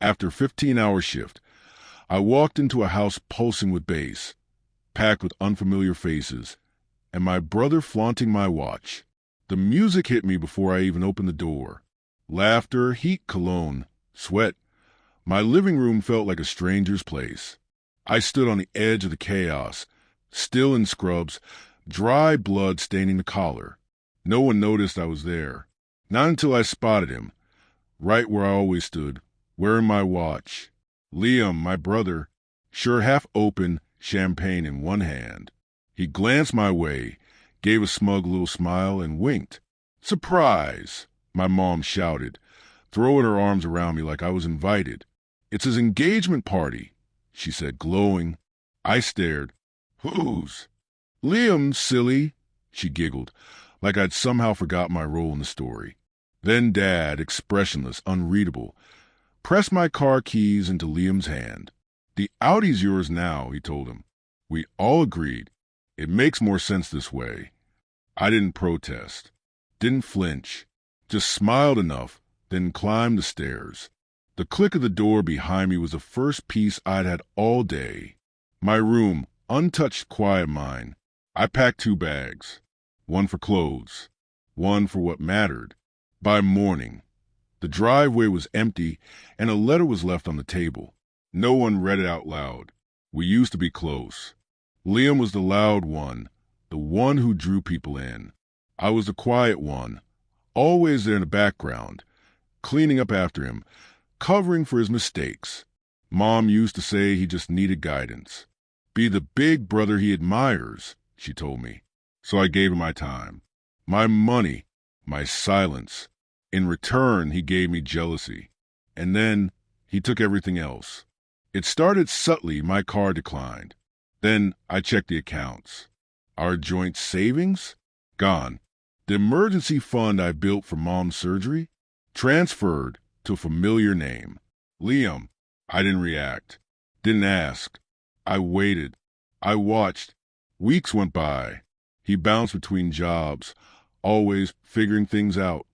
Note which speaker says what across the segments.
Speaker 1: After a 15-hour shift, I walked into a house pulsing with bass, packed with unfamiliar faces, and my brother flaunting my watch. The music hit me before I even opened the door. Laughter, heat, cologne, sweat. My living room felt like a stranger's place. I stood on the edge of the chaos, still in scrubs, dry blood staining the collar. No one noticed I was there. Not until I spotted him, right where I always stood, wearing my watch. Liam, my brother, sure half open, champagne in one hand. He glanced my way, gave a smug little smile, and winked. "Surprise!" my mom shouted, throwing her arms around me like I was invited. "It's his engagement party," she said, glowing. I stared. "Whose?" "Liam's, silly," she giggled, like I'd somehow forgot my role in the story. Then Dad, expressionless, unreadable, pressed my car keys into Liam's hand. "The Audi's yours now," he told him. We all agreed. It makes more sense this way. I didn't protest, didn't flinch, just smiled enough, then climbed the stairs. The click of the door behind me was the first peace I'd had all day. My room, untouched, quiet mine. I packed 2 bags, one for clothes, one for what mattered. By morning, the driveway was empty and a letter was left on the table. No one read it out loud. We used to be close. Liam was the loud one, the one who drew people in. I was the quiet one, always there in the background, cleaning up after him, covering for his mistakes. Mom used to say he just needed guidance. Be the big brother he admires, she told me. So I gave him my time, my money, my silence. In return, he gave me jealousy. And then he took everything else. It started subtly. My car declined. Then I checked the accounts. Our joint savings? Gone. The emergency fund I built for Mom's surgery? Transferred to a familiar name. Liam. I didn't react. Didn't ask. I waited. I watched. Weeks went by. He bounced between jobs, always figuring things out.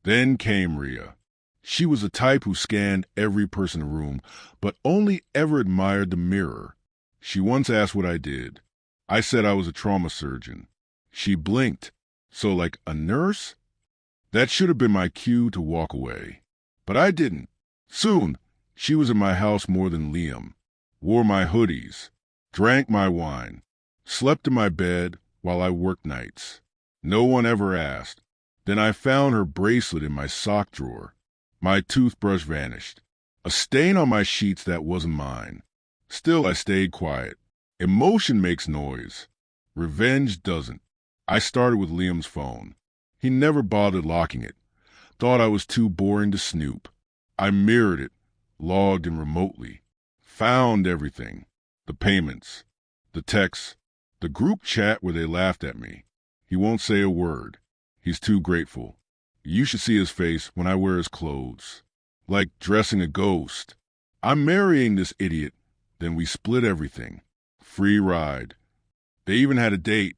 Speaker 1: Then came Rhea. She was the type who scanned every person in the room, but only ever admired the mirror. She once asked what I did. I said I was a trauma surgeon. She blinked. So like a nurse? That should have been my cue to walk away. But I didn't. Soon, she was in my house more than Liam. Wore my hoodies. Drank my wine. Slept in my bed while I worked nights. No one ever asked. Then I found her bracelet in my sock drawer. My toothbrush vanished. A stain on my sheets that wasn't mine. Still, I stayed quiet. Emotion makes noise. Revenge doesn't. I started with Liam's phone. He never bothered locking it. Thought I was too boring to snoop. I mirrored it, logged in remotely. Found everything. The payments, the texts, the group chat where they laughed at me. He won't say a word. He's too grateful. You should see his face when I wear his clothes. Like dressing a ghost. I'm marrying this idiot. Then we split everything. Free ride. They even had a date.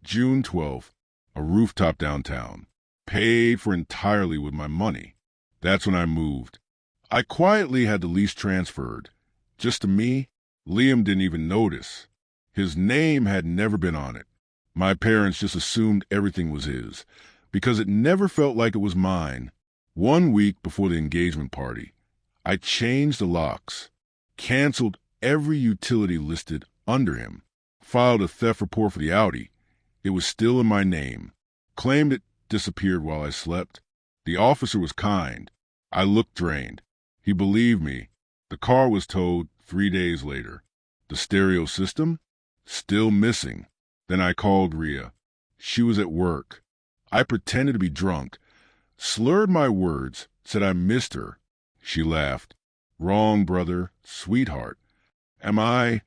Speaker 1: June 12th. A rooftop downtown. Paid for entirely with my money. That's when I moved. I quietly had the lease transferred. Just to me, Liam didn't even notice. His name had never been on it. My parents just assumed everything was his, because it never felt like it was mine. 1 week before the engagement party, I changed the locks, canceled every utility listed under him, filed a theft report for the Audi. It was still in my name. Claimed it disappeared while I slept. The officer was kind. I looked drained. He believed me. The car was towed 3 days later. The stereo system? Still missing. Then I called Rhea. She was at work. I pretended to be drunk, slurred my words, said I missed her. She laughed. Wrong, brother, sweetheart. Am I?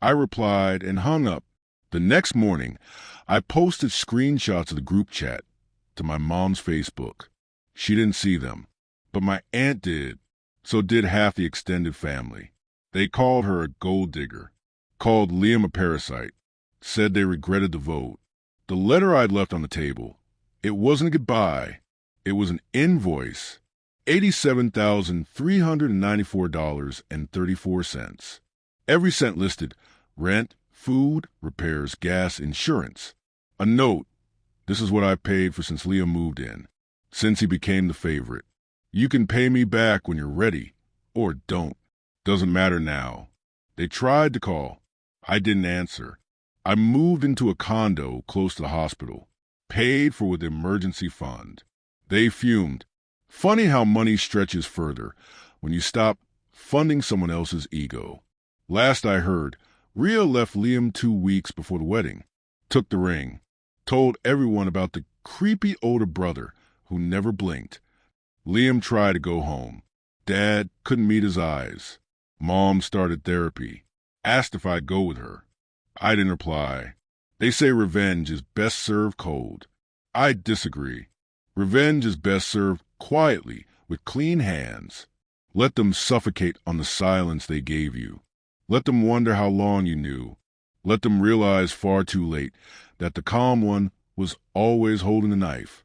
Speaker 1: I replied and hung up. The next morning, I posted screenshots of the group chat to my mom's Facebook. She didn't see them, but my aunt did, so did half the extended family. They called her a gold digger, called Liam a parasite, said they regretted the vote. The letter I'd left on the table, it wasn't a goodbye. It was an invoice. $87,394.34. Every cent listed: rent, food, repairs, gas, insurance. A note: this is what I paid for since Liam moved in, since he became the favorite. You can pay me back when you're ready, or don't. Doesn't matter now. They tried to call. I didn't answer. I moved into a condo close to the hospital, paid for with the emergency fund. They fumed. Funny how money stretches further when you stop funding someone else's ego. Last I heard, Rhea left Liam 2 weeks before the wedding, took the ring, told everyone about the creepy older brother who never blinked. Liam tried to go home. Dad couldn't meet his eyes. Mom started therapy, asked if I'd go with her. I didn't reply. They say revenge is best served cold. I disagree. Revenge is best served quietly, with clean hands. Let them suffocate on the silence they gave you. Let them wonder how long you knew. Let them realize far too late that the calm one was always holding the knife.